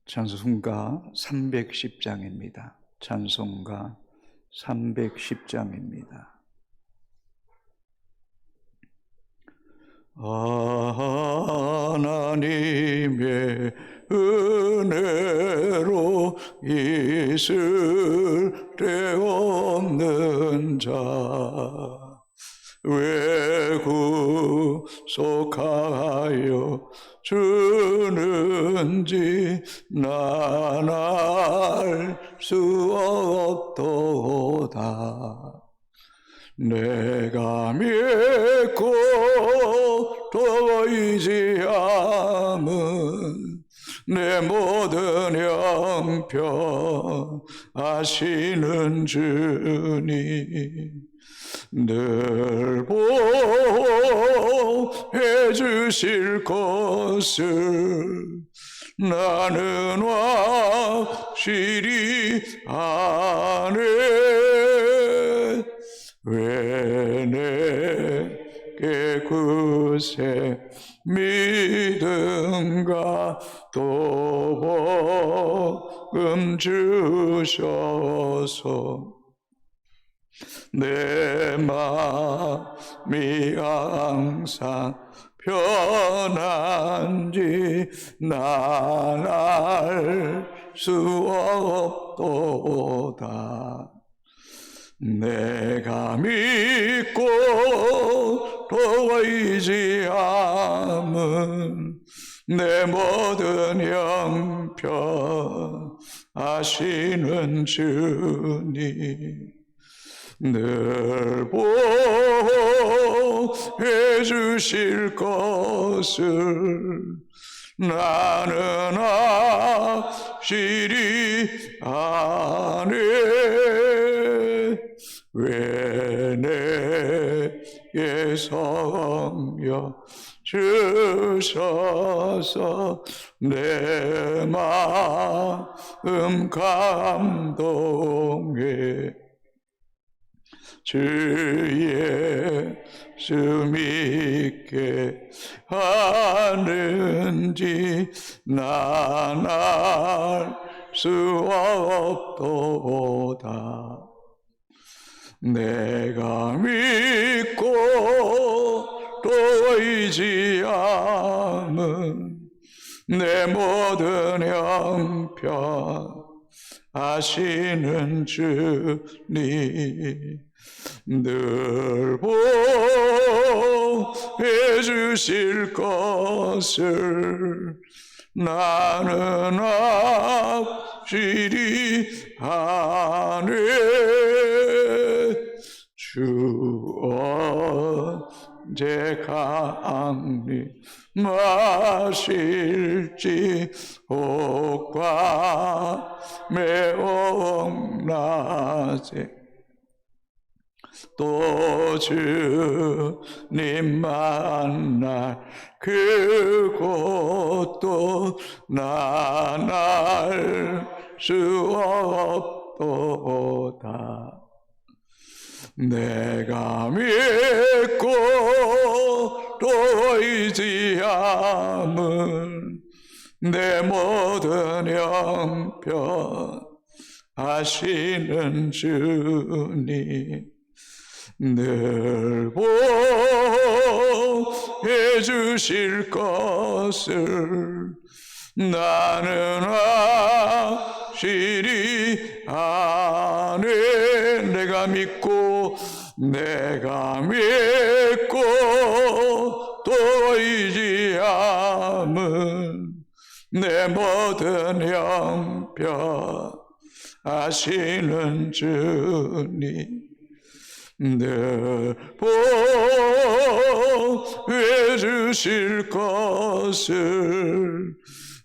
찬송가 310장입니다. 찬송가 310장입니다. 하나님의 은혜로 있을 데 없는 자 왜 구속하여 주는지 난 알 수 없도다. 내가 믿고 또 의지함은 내 모든 형편 아시는 주님 늘 보호해 주실 것을 나는 확실히 아네. 왜 내게 그새 믿음과 또 복음 주셔서 내 마음이 항상 편한지 난 알 수 없도다. 내가 믿고 또 의지함은 내 모든 형편 아시는 주님 늘 보호해 주실 것을 나는 확실히 아네. 왜 내게 성령 주셔서 내 마음 감동해 주 예수 믿게 하는지 난 알 수 없도다. 내가 믿고 또 의지함은 내 모든 형편 아시는 주님 늘 보호해 주실 것을 나는 확실히 아네. 주 언제 강림하실지 옥밤에 옥낮에 또 주님 만날 그곳도 난 알 수 없도다. 내가 믿고 또 의지함은 내 모든 형편 아시는 주님 늘 보호해 주실 것을 나는 확실히 아네. 내가 믿고 또 의지함은 내 모든 형편 아시는 주님 늘 보호해 주실 것을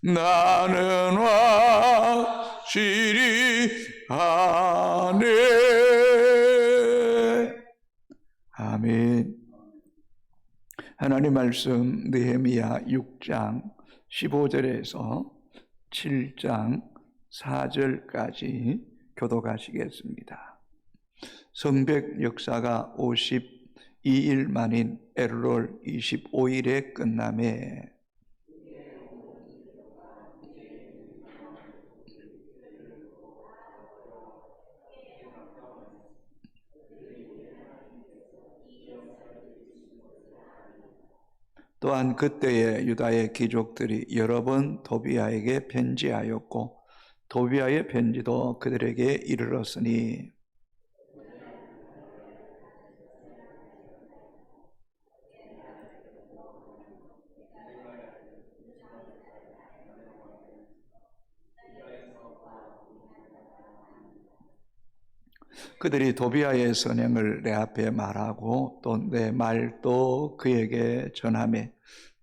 나는 확실히 아네. 아멘. 하나님 말씀 느헤미야 6장 15절에서 7장 4절까지 교독하시겠습니다. 성백 역사가 52일 만인 엘롤 25일에 끝남에 또한 그때의 유다의 귀족들이 여러 번 도비아에게 편지하였고 도비아의 편지도 그들에게 이르렀으니 그들이 도비아의 선행을 내 앞에 말하고 또 내 말도 그에게 전하매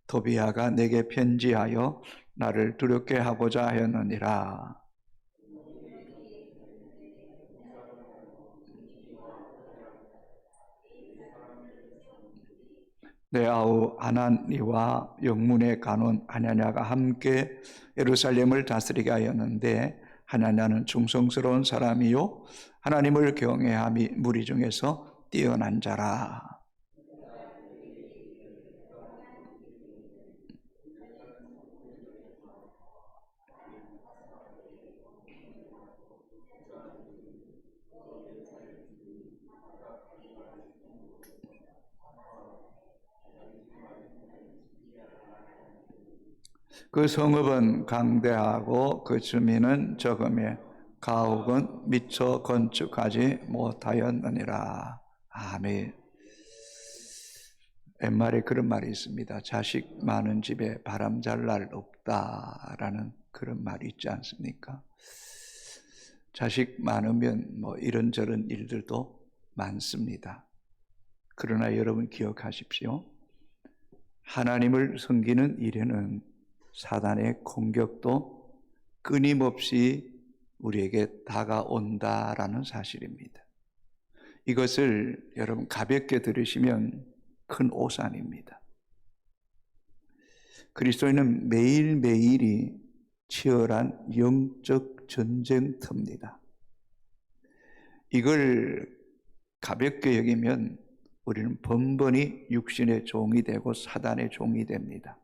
도비아가 내게 편지하여 나를 두렵게 하고자 하였느니라. 내 아우 아나니와 영문의 간원 하냐냐가 함께 예루살렘을 다스리게 하였는데 하냐냐는 충성스러운 사람이요 하나님을 경외함이 무리 중에서 뛰어난 자라. 그 성읍은 강대하고 그 주민은 적음에 가옥은 미처 건축하지 못하였느니라. 아멘. 옛말에 그런 말이 있습니다. 자식 많은 집에 바람 잘 날 없다라는 그런 말이 있지 않습니까? 자식 많으면 뭐 이런저런 일들도 많습니다. 그러나 여러분 기억하십시오. 하나님을 섬기는 일에는 사단의 공격도 끊임없이 우리에게 다가온다라는 사실입니다. 이것을 여러분 가볍게 들으시면 큰 오산입니다. 그리스도인은 매일매일이 치열한 영적 전쟁터입니다. 이걸 가볍게 여기면 우리는 번번이 육신의 종이 되고 사단의 종이 됩니다.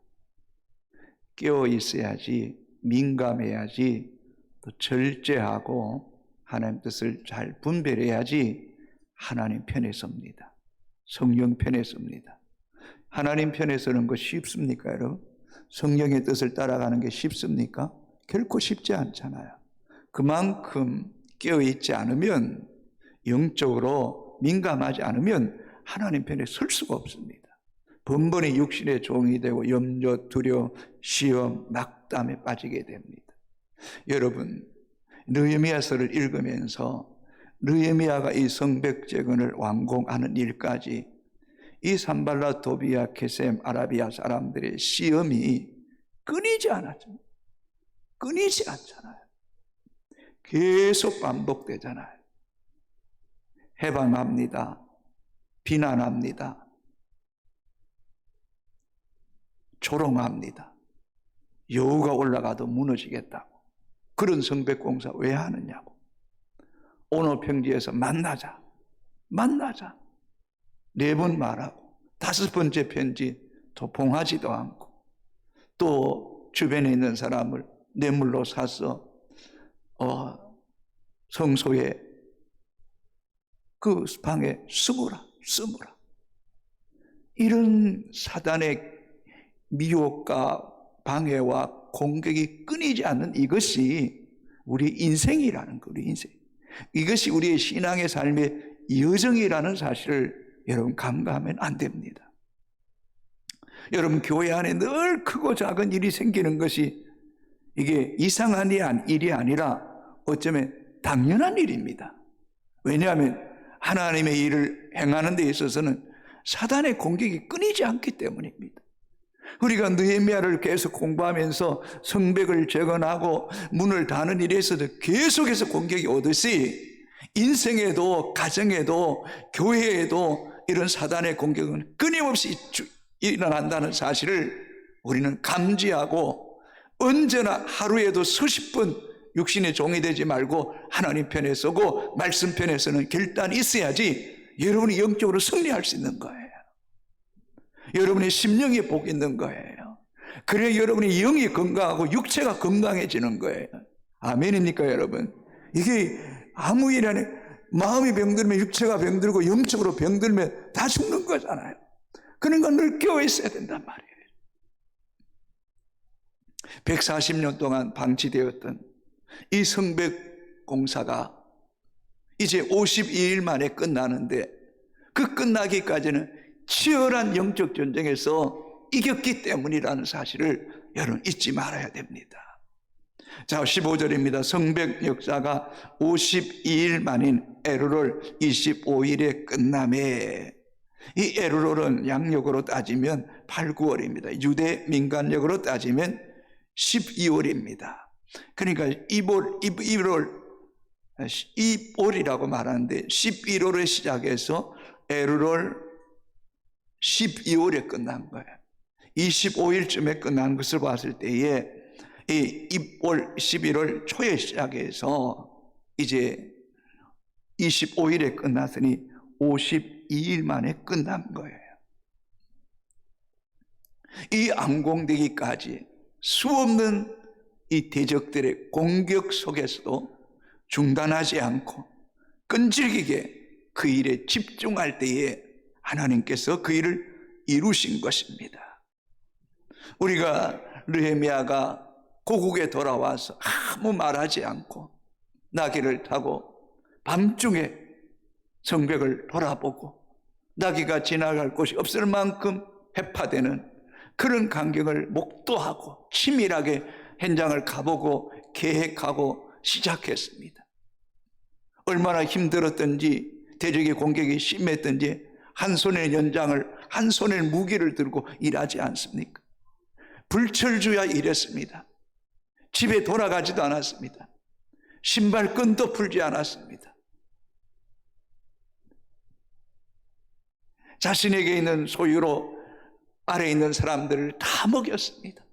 깨어 있어야지, 민감해야지, 또 절제하고 하나님 뜻을 잘 분별해야지 하나님 편에 섭니다. 성령 편에 섭니다. 하나님 편에 서는 거 쉽습니까, 여러분? 성령의 뜻을 따라가는 게 쉽습니까? 결코 쉽지 않잖아요. 그만큼 깨어 있지 않으면, 영적으로 민감하지 않으면 하나님 편에 설 수가 없습니다. 번번이 육신의 종이 되고 염려, 두려움, 시험, 낙담에 빠지게 됩니다. 여러분, 느헤미야서를 읽으면서 느헤미야가 이 성벽재건을 완공하는 일까지 이 산발랏, 도비야, 게셈, 아라비아 사람들의 시험이 끊이지 않았죠. 끊이지 않잖아요. 계속 반복되잖아요. 해방합니다. 비난합니다. 조롱합니다. 여우가 올라가도 무너지겠다고. 그런 성벽공사 왜 하느냐고. 오늘 평지에서 만나자. 4번 말하고 5번째 편지 도봉하지도 않고 또 주변에 있는 사람을 뇌물로 사서 성소에 그 방에 숨으라. 이런 사단의 미혹과 방해와 공격이 끊이지 않는 이것이 우리 인생이라는 거예요. 우리 인생. 이것이 우리의 신앙의 삶의 여정이라는 사실을 여러분 간과하면 안 됩니다. 여러분 교회 안에 늘 크고 작은 일이 생기는 것이 이게 이상한 일이 아니라 어쩌면 당연한 일입니다. 왜냐하면 하나님의 일을 행하는 데 있어서는 사단의 공격이 끊이지 않기 때문입니다. 우리가 느헤미야를 계속 공부하면서 성벽을 재건하고 문을 닫는 일에 있어서 계속해서 공격이 오듯이 인생에도 가정에도 교회에도 이런 사단의 공격은 끊임없이 일어난다는 사실을 우리는 감지하고 언제나 하루에도 수십 번 육신의 종이 되지 말고 하나님 편에 서고 말씀 편에 서는 결단이 있어야지 여러분이 영적으로 승리할 수 있는 거예요. 여러분의 심령이 복 있는 거예요. 그래야 여러분의 영이 건강하고 육체가 건강해지는 거예요. 아멘입니까 여러분? 이게 아무 일 안에 마음이 병들면 육체가 병들고 영적으로 병들면 다 죽는 거잖아요. 그러니까 늘 깨어 있어야 된단 말이에요. 140년 동안 방치되었던 이 성벽 공사가 이제 52일 만에 끝나는데, 그 끝나기까지는 치열한 영적 전쟁에서 이겼기 때문이라는 사실을 여러분 잊지 말아야 됩니다. 자, 15절입니다. 성벽 역사가 52일 만인 엘ul 25일에 끝남에, 이 엘ul은 양력으로 따지면 8, 9월입니다. 유대 민간력으로 따지면 12월입니다. 그러니까 이월이라고 말하는데 11월에 시작해서 엘ul 12월에 끝난 거예요. 25일쯤에 끝난 것을 봤을 때에 이 입월 11월 초에 시작해서 이제 25일에 끝났으니 52일 만에 끝난 거예요. 이 안공되기까지 수없는 이 대적들의 공격 속에서도 중단하지 않고 끈질기게 그 일에 집중할 때에 하나님께서 그 일을 이루신 것입니다. 우리가 느헤미야가 고국에 돌아와서 아무 말하지 않고 나귀를 타고 밤중에 성벽을 돌아보고 나귀가 지나갈 곳이 없을 만큼 해파되는 그런 광경을 목도하고 치밀하게 현장을 가보고 계획하고 시작했습니다. 얼마나 힘들었던지, 대적의 공격이 심했던지 한 손에 연장을, 한 손에 무기를 들고 일하지 않습니까? 불철주야 일했습니다. 집에 돌아가지도 않았습니다. 신발끈도 풀지 않았습니다. 자신에게 있는 소유로 아래에 있는 사람들을 다 먹였습니다.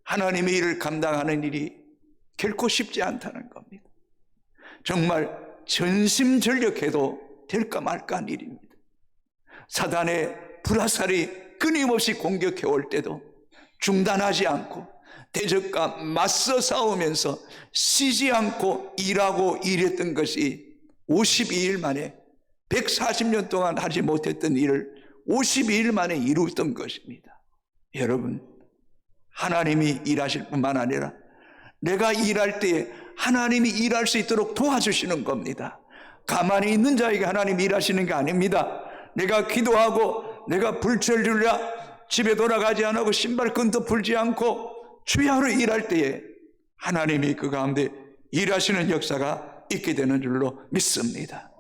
하나님의 일을 감당하는 일이 결코 쉽지 않다는 겁니다. 정말 전심전력해도 될까 말까 한 일입니다. 사단의 불화살이 끊임없이 공격해 올 때도 중단하지 않고 대적과 맞서 싸우면서 쉬지 않고 일하고 일했던 것이 52일 만에 140년 동안 하지 못했던 일을 52일 만에 이루었던 것입니다. 여러분, 하나님이 일하실 뿐만 아니라 내가 일할 때에 하나님이 일할 수 있도록 도와주시는 겁니다. 가만히 있는 자에게 하나님이 일하시는 게 아닙니다. 내가 기도하고 내가 불철주야 집에 돌아가지 않고 신발끈도 풀지 않고 주야로 일할 때에 하나님이 그 가운데 일하시는 역사가 있게 되는 줄로 믿습니다.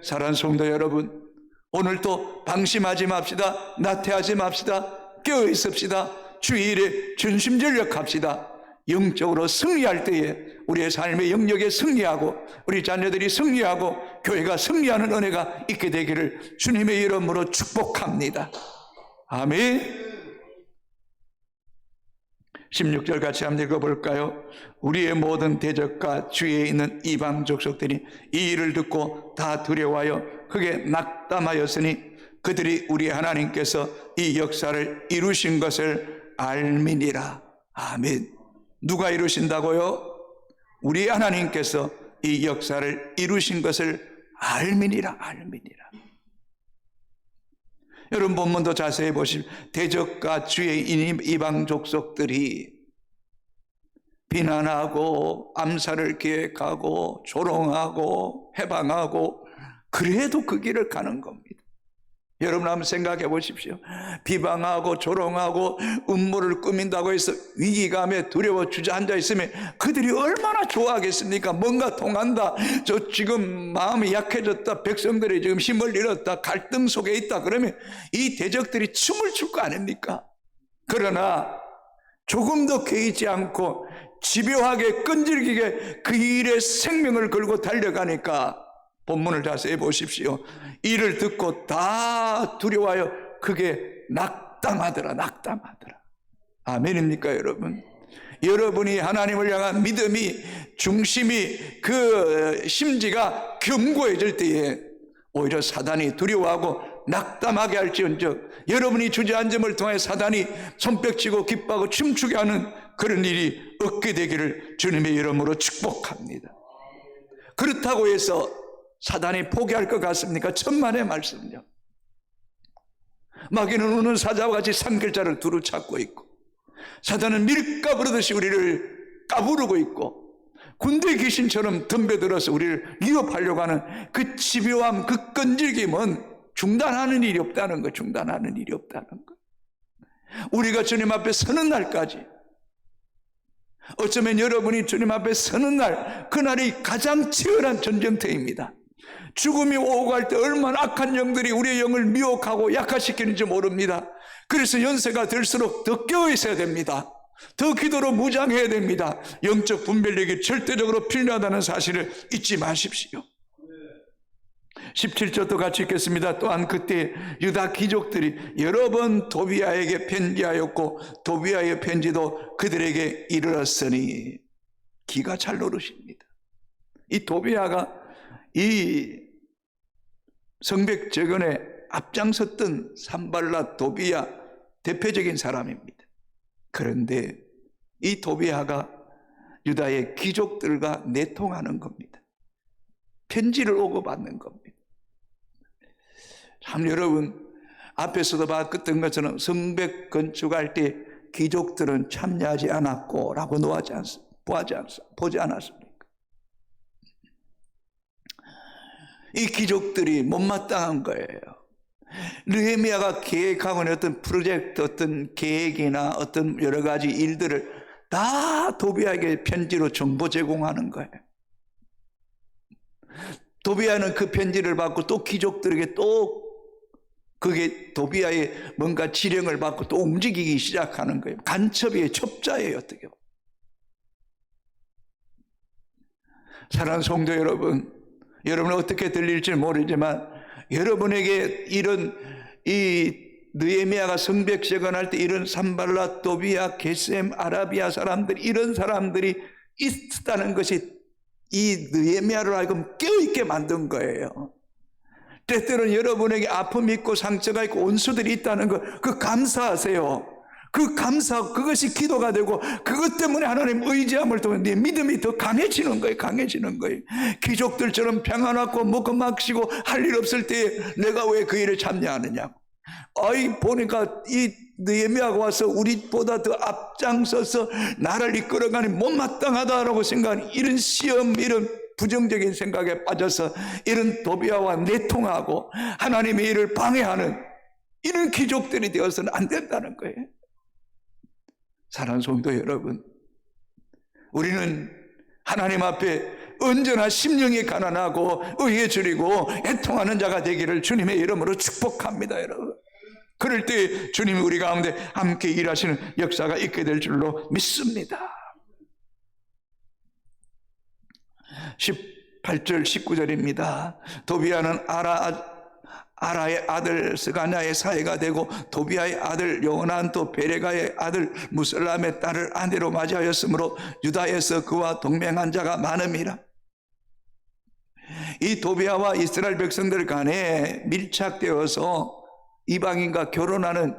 사랑하는 성도 여러분, 오늘도 방심하지 맙시다. 나태하지 맙시다. 깨어 있읍시다. 주의 일에 전심전력합시다. 영적으로 승리할 때에 우리의 삶의 영역에 승리하고 우리 자녀들이 승리하고 교회가 승리하는 은혜가 있게 되기를 주님의 이름으로 축복합니다. 아멘. 16절 같이 한번 읽어볼까요? 우리의 모든 대적과 주위에 있는 이방 족속들이 이 일을 듣고 다 두려워하여 크게 낙담하였으니 그들이 우리 하나님께서 이 역사를 이루신 것을 알미니라. 아멘. 누가 이루신다고요? 우리 하나님께서 이 역사를 이루신 것을 알미니라. 알미니라. 여러분 본문도 자세히 보시면 대적과 주의 이방 족속들이 비난하고 암살을 계획하고 조롱하고 해방하고 그래도 그 길을 가는 겁니다. 여러분 한번 생각해 보십시오. 비방하고 조롱하고 음모를 꾸민다고 해서 위기감에 두려워 주저앉아 있으면 그들이 얼마나 좋아하겠습니까? 뭔가 통한다. 저 지금 마음이 약해졌다. 백성들이 지금 힘을 잃었다. 갈등 속에 있다. 그러면 이 대적들이 춤을 출 거 아닙니까? 그러나 조금도 개의치 않고 집요하게 끈질기게 그 일에 생명을 걸고 달려가니까 본문을 자세히 보십시오. 이를 듣고 다 두려워하여 크게 낙담하더라. 낙담하더라. 아멘입니까 여러분? 여러분이 하나님을 향한 믿음이 중심이 그 심지가 견고해질 때에 오히려 사단이 두려워하고 낙담하게 할지언정 여러분이 주저앉음을 통해 사단이 손뼉치고 기뻐하고 춤추게 하는 그런 일이 없게 되기를 주님의 이름으로 축복합니다. 그렇다고 해서 사단이 포기할 것 같습니까? 천만의 말씀요. 마귀는 우는 사자와 같이 산길자를 두루 찾고 있고 사단은 밀가부르듯이 우리를 까부르고 있고 군대 귀신처럼 덤벼들어서 우리를 위협하려고 하는 그 집요함, 그 끈질김은 중단하는 일이 없다는 거, 중단하는 일이 없다는 거. 우리가 주님 앞에 서는 날까지, 어쩌면 여러분이 주님 앞에 서는 날, 그날이 가장 치열한 전쟁터입니다. 죽음이 오고 갈 때 얼마나 악한 영들이 우리의 영을 미혹하고 약화시키는지 모릅니다. 그래서 연세가 들수록 더 깨어 있어야 됩니다. 더 기도로 무장해야 됩니다. 영적 분별력이 절대적으로 필요하다는 사실을 잊지 마십시오. 17절도 같이 읽겠습니다. 또한 그때 유다 귀족들이 여러 번 도비아에게 편지하였고 도비아의 편지도 그들에게 이르렀으니, 기가 찰 노릇입니다. 이 도비아가 이 성벽 재건에 앞장섰던 산발랏 도비아 대표적인 사람입니다. 그런데 이 도비아가 유다의 귀족들과 내통하는 겁니다. 편지를 오고받는 겁니다. 참 여러분, 앞에서도 봤던 것처럼 성벽 건축할 때 귀족들은 참여하지 않았고 라고 보지 않았습니까? 이 귀족들이 못마땅한 거예요. 느헤미야가 계획하고 있는 어떤 프로젝트, 어떤 계획이나 어떤 여러 가지 일들을 다 도비아에게 편지로 정보 제공하는 거예요. 도비아는 그 편지를 받고 또 귀족들에게 또 그게 도비아의 뭔가 지령을 받고 또 움직이기 시작하는 거예요. 간첩이에요. 첩자예요. 어떻게 보면. 사랑하는 성도 여러분, 여러분은 어떻게 들릴지 모르지만 여러분에게 이런 이 느헤미야가 성벽 재건할 때 이런 산발랏, 도비아, 게셈, 아라비아 사람들, 이런 사람들이 있다는 것이 이 느헤미야를 하여금 깨어있게 만든 거예요. 때때로는 여러분에게 아픔이 있고 상처가 있고 원수들이 있다는 거, 그 감사하세요. 그 감사, 그것이 기도가 되고 그것 때문에 하나님 의지함을 통해 네 믿음이 더 강해지는 거예요. 강해지는 거예요. 귀족들처럼 평안하고 먹고 마시고 할 일 없을 때 내가 왜 그 일에 참여하느냐고. 보니까 이 느헤미야가 와서 우리보다 더 앞장서서 나를 이끌어가니 못마땅하다라고 생각하는 이런 시험, 이런 부정적인 생각에 빠져서 이런 도비아와 내통하고 하나님의 일을 방해하는 이런 귀족들이 되어서는 안 된다는 거예요. 사랑하는 성도 여러분, 우리는 하나님 앞에 언제나 심령이 가난하고 의에 줄이고 애통하는 자가 되기를 주님의 이름으로 축복합니다. 여러분, 그럴 때 주님이 우리 가운데 함께 일하시는 역사가 있게 될 줄로 믿습니다. 18절 19절입니다. 도비아는 아라의 아들 스가냐의 사이가 되고 도비아의 아들 요난 또 베레가의 아들 무슬람의 딸을 아내로 맞이하였으므로 유다에서 그와 동맹한 자가 많음이라. 이 도비아와 이스라엘 백성들 간에 밀착되어서 이방인과 결혼하는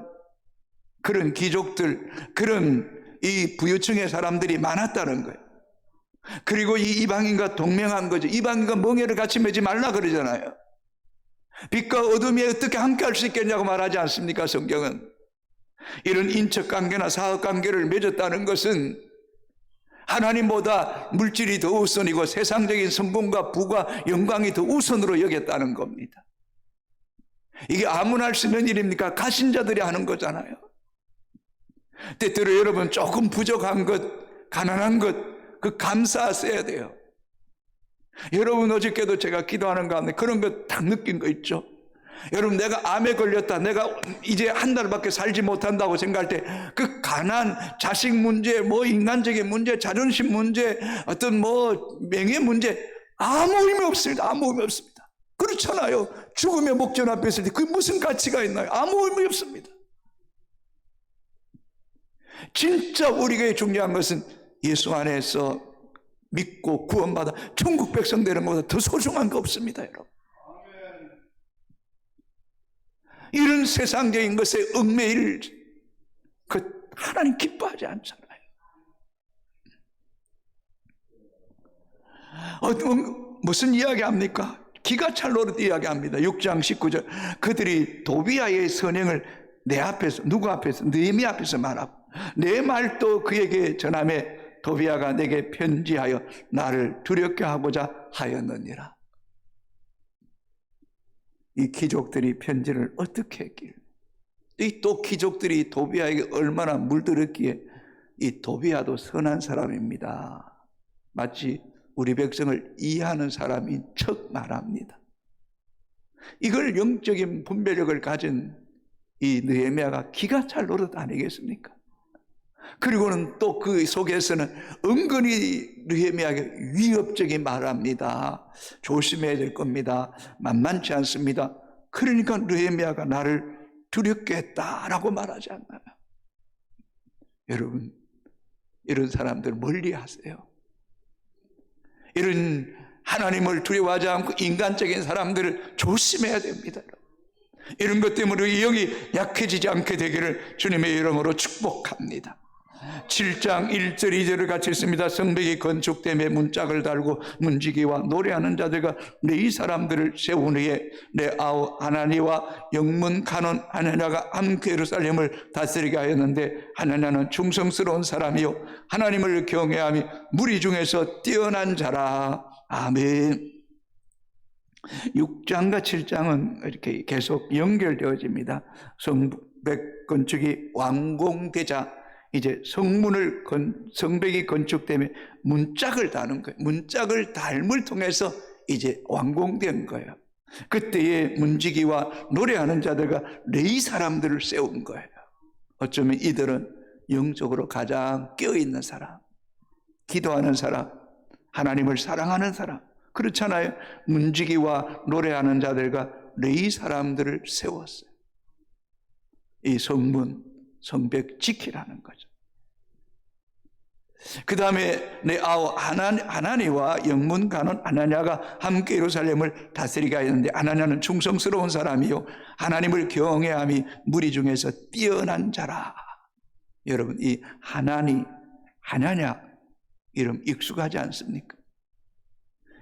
그런 귀족들, 그런 이 부유층의 사람들이 많았다는 거예요. 그리고 이 이방인과 동맹한 거죠. 이방인과 멍에를 같이 매지 말라 그러잖아요. 빛과 어둠이 어떻게 함께 할 수 있겠냐고 말하지 않습니까? 성경은. 이런 인척관계나 사업관계를 맺었다는 것은 하나님보다 물질이 더 우선이고 세상적인 성공과 부가 영광이 더 우선으로 여겼다는 겁니다. 이게 아무나 할 수 있는 일입니까? 가신 자들이 하는 거잖아요. 때때로 여러분 조금 부족한 것, 가난한 것, 그 감사하셔야 돼요. 여러분 어저께도 제가 기도하는 가운데 그런 거 딱 느낀 거 있죠. 여러분, 내가 암에 걸렸다, 내가 이제 한 달밖에 살지 못한다고 생각할 때 그 가난, 자식 문제, 뭐 인간적인 문제, 자존심 문제, 어떤 뭐 명예 문제 아무 의미 없습니다. 아무 의미 없습니다. 그렇잖아요. 죽음의 목전 앞에 있을 때 그게 무슨 가치가 있나요? 아무 의미 없습니다. 진짜 우리에게 중요한 것은 예수 안에서 믿고 구원받아 천국 백성 되는 것보다 더 소중한 거 없습니다, 여러분. 이런 세상적인 것에 얽매일 그 하나님 기뻐하지 않잖아요. 무슨 이야기합니까? 기가 찰 노릇 이야기합니다. 6장 19절 그들이 도비아의 선행을 내 앞에서, 누구 앞에서? 느헤미야 앞에서 말하고 내 말도 그에게 전하매 도비야가 내게 편지하여 나를 두렵게 하고자 하였느니라. 이 귀족들이 편지를 어떻게 했길? 이 또 귀족들이 도비야에게 얼마나 물들었기에 이 도비야도 선한 사람입니다. 마치 우리 백성을 이해하는 사람인 척 말합니다. 이걸 영적인 분별력을 가진 이 느헤미야가 기가 찰 노릇 아니겠습니까? 그리고는 또 그 속에서는 은근히 느헤미야에게 위협적인 말합니다. 조심해야 될 겁니다. 만만치 않습니다. 그러니까 느헤미야가 나를 두렵게 했다라고 말하지 않나요? 여러분, 이런 사람들 멀리 하세요. 이런 하나님을 두려워하지 않고 인간적인 사람들을 조심해야 됩니다. 이런 것 때문에 우리 영이 약해지지 않게 되기를 주님의 이름으로 축복합니다. 7장 1절 2절을 같이 읽습니다. 성벽이 건축됨에 문짝을 달고 문지기와 노래하는 자들과 내 이 사람들을 세운 후에 내 아우 하나니와 영문 간원 하나냐가 함께 예루살렘을 다스리게 하였는데 하나냐는 충성스러운 사람이요 하나님을 경외하며 무리 중에서 뛰어난 자라. 아멘. 6장과 7장은 이렇게 계속 연결되어집니다. 성벽 건축이 완공되자 이제 성벽이 건축되면 문짝을 다는 거예요. 문짝을 달음을 통해서 이제 완공된 거예요. 그때에 문지기와 노래하는 자들과 레위 사람들을 세운 거예요. 어쩌면 이들은 영적으로 가장 깨어있는 사람, 기도하는 사람, 하나님을 사랑하는 사람, 그렇잖아요. 문지기와 노래하는 자들과 레위 사람들을 세웠어요. 이 성벽 지키라는 거죠. 그 다음에 내 아우 하나니와 영문 간원 하나냐가 함께 예루살렘을 다스리게 하였는데 하나냐는 충성스러운 사람이요 하나님을 경외하며 무리 중에서 뛰어난 자라. 여러분, 이 하나냐 이름 익숙하지 않습니까?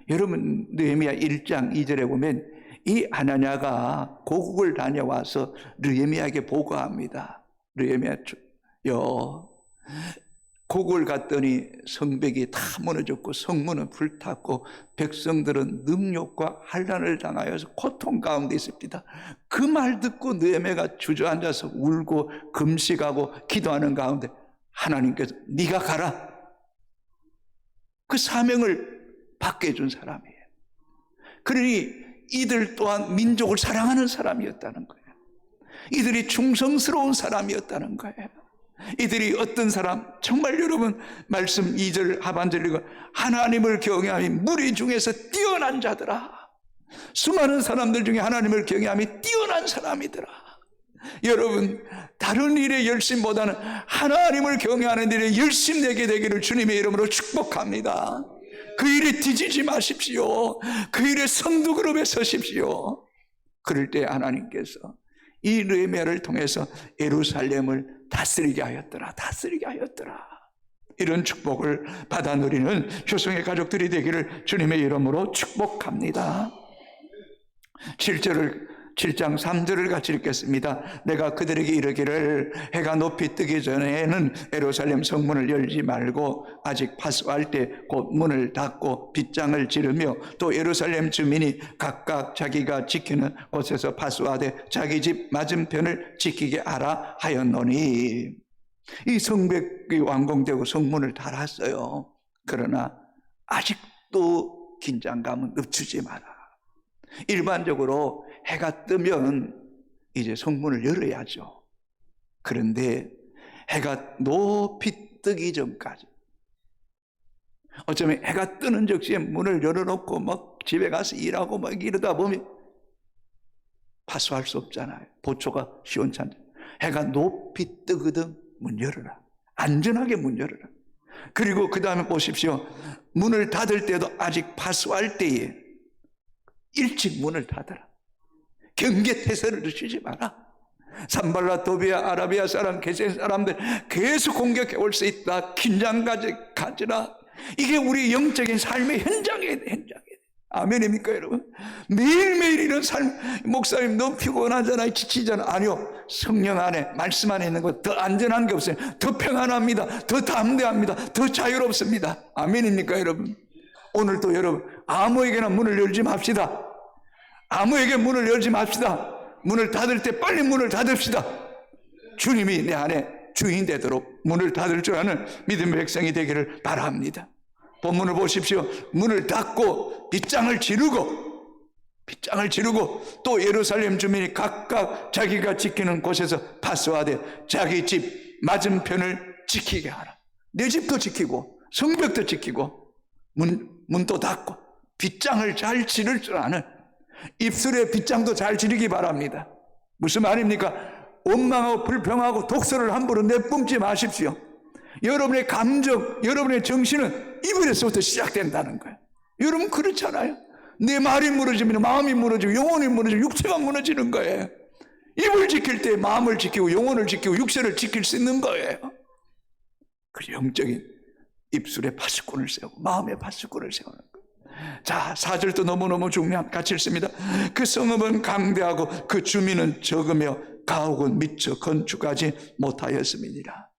여러분, 느헤미야 1장 2절에 보면 이 하나냐가 고국을 다녀와서 느헤미야에게 보고합니다. 느헤미야여, 고국을 갔더니 성벽이 다 무너졌고 성문은 불탔고 백성들은 능욕과 환난을 당하여서 고통 가운데 있습니다. 그 말 듣고 느헤미야가 주저앉아서 울고 금식하고 기도하는 가운데 하나님께서 네가 가라, 그 사명을 받게 해준 사람이에요. 그러니 이들 또한 민족을 사랑하는 사람이었다는 거예요. 이들이 충성스러운 사람이었다는 거예요. 이들이 어떤 사람, 정말 여러분 말씀 2절 하반절 읽어 하나님을 경외하며 무리 중에서 뛰어난 자더라. 수많은 사람들 중에 하나님을 경외하며 뛰어난 사람이더라. 여러분, 다른 일의 열심보다는 하나님을 경외하는 일에 열심 내게 되기를 주님의 이름으로 축복합니다. 그 일에 뒤지지 마십시오. 그 일에 선두그룹에 서십시오. 그럴 때 하나님께서 이 느헤미야를 통해서 예루살렘을 다스리게 하였더라. 이런 축복을 받아 누리는 효성의 가족들이 되기를 주님의 이름으로 축복합니다. 7장 3절을 같이 읽겠습니다. 내가 그들에게 이르기를 해가 높이 뜨기 전에는 예루살렘 성문을 열지 말고 아직 파수할 때 곧 문을 닫고 빗장을 지르며 또 예루살렘 주민이 각각 자기가 지키는 곳에서 파수하되 자기 집 맞은편을 지키게 하라 하였노니. 이 성벽이 완공되고 성문을 닫았어요. 그러나 아직도 긴장감은 늦추지 마라. 일반적으로 해가 뜨면 이제 성문을 열어야죠. 그런데 해가 높이 뜨기 전까지, 어쩌면 해가 뜨는 즉시에 문을 열어놓고 막 집에 가서 일하고 막 이러다 보면 파수할 수 없잖아요. 보초가 시원찮죠. 해가 높이 뜨거든 문 열어라. 안전하게 문 열어라. 그리고 그 다음에 보십시오. 문을 닫을 때도 아직 파수할 때에 일찍 문을 닫아라. 경계태세를 주지 마라. 산발라, 도비야, 아라비아 사람, 게센 사람들 계속 공격해 올 수 있다. 긴장까지 가지라. 이게 우리 영적인 삶의 현장이에요. 아멘입니까 여러분? 매일매일 이런 삶, 목사님 너무 피곤하잖아요, 지치잖아요. 아니요, 성령 안에, 말씀 안에 있는 것 더 안전한 게 없어요. 더 평안합니다. 더 담대합니다. 더 자유롭습니다. 아멘입니까 여러분? 오늘도 여러분, 아무에게나 문을 열지 맙시다. 아무에게 문을 열지 맙시다. 문을 닫을 때 빨리 문을 닫읍시다. 주님이 내 안에 주인 되도록 문을 닫을 줄 아는 믿음의 백성이 되기를 바랍니다. 본문을 보십시오. 문을 닫고 빗장을 지르고 또 예루살렘 주민이 각각 자기가 지키는 곳에서 파수하되 자기 집 맞은편을 지키게 하라. 내 집도 지키고 성벽도 지키고 문도 닫고 빗장을 잘 지를 줄 아는, 입술에 빗장도 잘 지르기 바랍니다. 무슨 말입니까? 원망하고 불평하고 독설을 함부로 내뿜지 마십시오. 여러분의 감정, 여러분의 정신은 입에서부터 시작된다는 거예요. 여러분 그렇잖아요. 내 말이 무너지면 마음이 무너지고 영혼이 무너지고 육체가 무너지는 거예요. 입을 지킬 때 마음을 지키고 영혼을 지키고 육체를 지킬 수 있는 거예요. 그 영적인 입술에 파수꾼을 세우고 마음에 파수꾼을 세우는 거예요. 자, 4절도 너무너무 중요한 같이 읽습니다. 그 성읍은 강대하고 그 주민은 적으며 가옥은 미처 건축하지 못하였음이니라.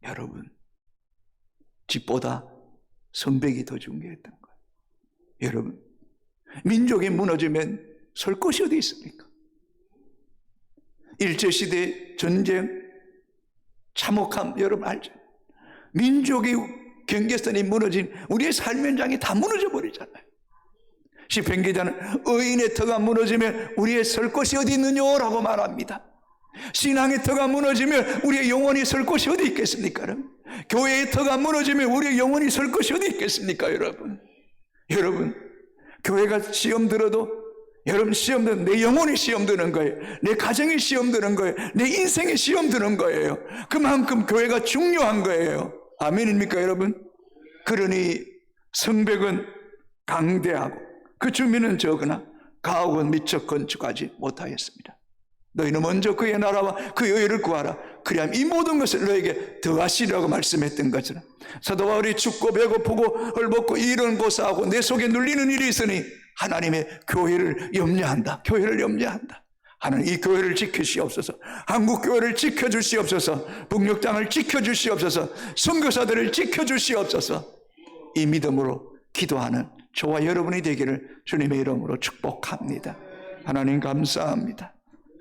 여러분, 집보다 성벽이 더 중요했던 거예요. 여러분, 민족이 무너지면 설 곳이 어디 있습니까? 일제시대 전쟁, 참혹함 여러분 알죠? 민족이 경계선이 무너진 우리의 삶 현장이 다 무너져 버리잖아요. 시편 기자는 의인의 터가 무너지면 우리의 설 곳이 어디 있느냐라고 말합니다. 신앙의 터가 무너지면 우리의 영혼이 설 곳이 어디 있겠습니까? 여러분? 교회의 터가 무너지면 우리의 영혼이 설 곳이 어디 있겠습니까? 여러분, 교회가 시험 들어도, 여러분 시험 드는, 내 영혼이 시험 드는 거예요. 내 가정이 시험 드는 거예요. 내 인생이 시험 드는 거예요. 그만큼 교회가 중요한 거예요. 아멘입니까 여러분? 그러니 성벽은 강대하고 그 주민은 적으나 가옥은 미처 건축하지 못하였습니다. 너희는 먼저 그의 나라와 그의 의를 구하라. 그리하면 이 모든 것을 너에게 더하시리라고 말씀했던 것처럼 사도 바울이 춥고 배고프고 헐벗고 이런 고사하고 내 속에 눌리는 일이 있으니 하나님의 교회를 염려한다. 교회를 염려한다. 하나님 이 교회를 지키시옵소서. 한국 교회를 지켜주시옵소서. 북녘 땅을 지켜주시옵소서. 선교사들을 지켜주시옵소서. 이 믿음으로 기도하는 저와 여러분이 되기를 주님의 이름으로 축복합니다. 하나님 감사합니다.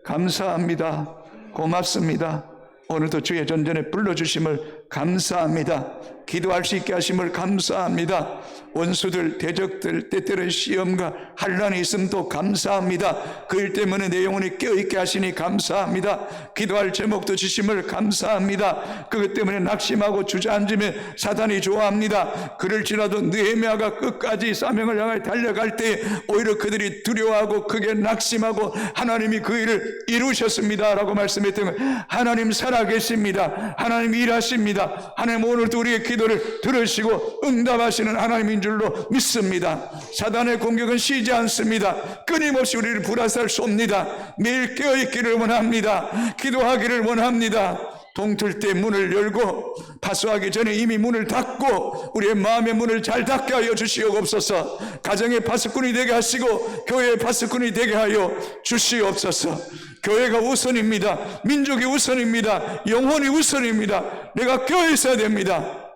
감사합니다. 고맙습니다. 오늘도 주의 전전에 불러주심을 감사합니다. 기도할 수 있게 하심을 감사합니다. 원수들, 대적들, 때때로 시험과 환난이 있음도 감사합니다. 그 일 때문에 내 영혼이 깨어있게 하시니 감사합니다. 기도할 제목도 주심을 감사합니다. 그것 때문에 낙심하고 주저앉으면 사단이 좋아합니다. 그럴지라도 느헤미야가 끝까지 사명을 향해 달려갈 때 오히려 그들이 두려워하고 크게 낙심하고 하나님이 그 일을 이루셨습니다 라고 말씀했던 거예요. 하나님 살아계십니다. 하나님 일하십니다. 하나님 오늘도 우리의 기도를 들으시고 응답하시는 하나님인 줄로 믿습니다. 사단의 공격은 쉬지 않습니다. 끊임없이 우리를 불화살 쏩니다. 매일 깨어있기를 원합니다. 기도하기를 원합니다. 동틀 때 문을 열고 파수하기 전에 이미 문을 닫고 우리의 마음의 문을 잘 닫게 하여 주시옵소서. 가정의 파수꾼이 되게 하시고 교회의 파수꾼이 되게 하여 주시옵소서. 교회가 우선입니다. 민족이 우선입니다. 영혼이 우선입니다. 내가 껴 있어야 됩니다.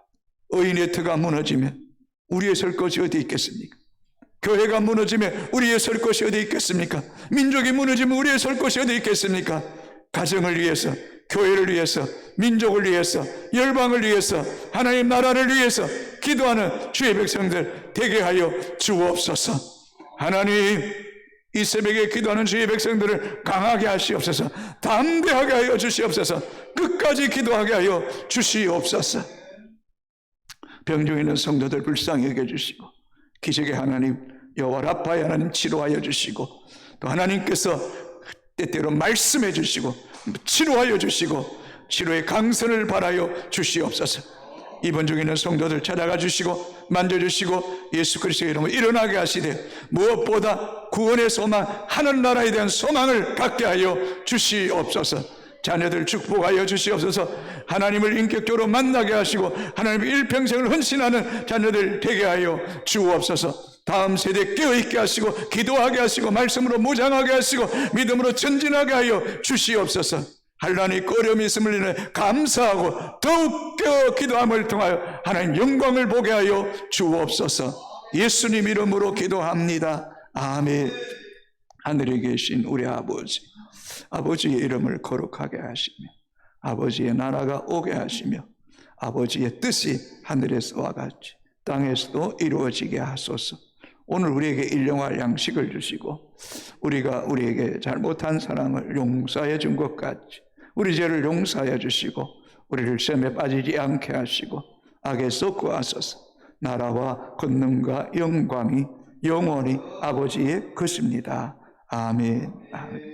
의인의 터가 무너지면 우리의 설 곳이 어디 있겠습니까? 교회가 무너지면 우리의 설 곳이 어디 있겠습니까? 민족이 무너지면 우리의 설 곳이 어디 있겠습니까? 가정을 위해서, 교회를 위해서, 민족을 위해서, 열방을 위해서, 하나님 나라를 위해서 기도하는 주의 백성들 되게 하여 주옵소서. 하나님 이 새벽에 기도하는 주의 백성들을 강하게 하시옵소서. 담대하게 하여 주시옵소서. 끝까지 기도하게 하여 주시옵소서. 병중에 있는 성도들 불쌍히 여겨주시고 기적의 하나님 여호와 라파의 하나님 치료하여 주시고 또 하나님께서 때때로 말씀해 주시고 치료하여 주시고 치료의 강선을 바라여 주시옵소서. 입원 중에 있는 성도들 찾아가 주시고 만져주시고 예수 그리스도의 이름으로 일어나게 하시되 무엇보다 구원의 소망 하늘나라에 대한 소망을 갖게 하여 주시옵소서. 자녀들 축복하여 주시옵소서. 하나님을 인격적으로 만나게 하시고 하나님의 일평생을 헌신하는 자녀들 되게 하여 주옵소서. 다음 세대 깨어있게 하시고 기도하게 하시고 말씀으로 무장하게 하시고 믿음으로 전진하게 하여 주시옵소서. 한란이 꺼려움이 있음을 인해 감사하고 더욱 깨어 기도함을 통하여 하나님 영광을 보게 하여 주옵소서. 예수님 이름으로 기도합니다. 아멘. 하늘에 계신 우리 아버지, 아버지의 이름을 거룩하게 하시며 아버지의 나라가 오게 하시며 아버지의 뜻이 하늘에서와 같이 땅에서도 이루어지게 하소서. 오늘 우리에게 일용할 양식을 주시고 우리가 우리에게 잘못한 사랑을 용서해 준 것 같이 우리 죄를 용서해 주시고 우리를 시험에 빠지지 않게 하시고 악에서 구하소서. 나라와 권능과 영광이 영원히 아버지의 것입니다. 아멘. 아멘.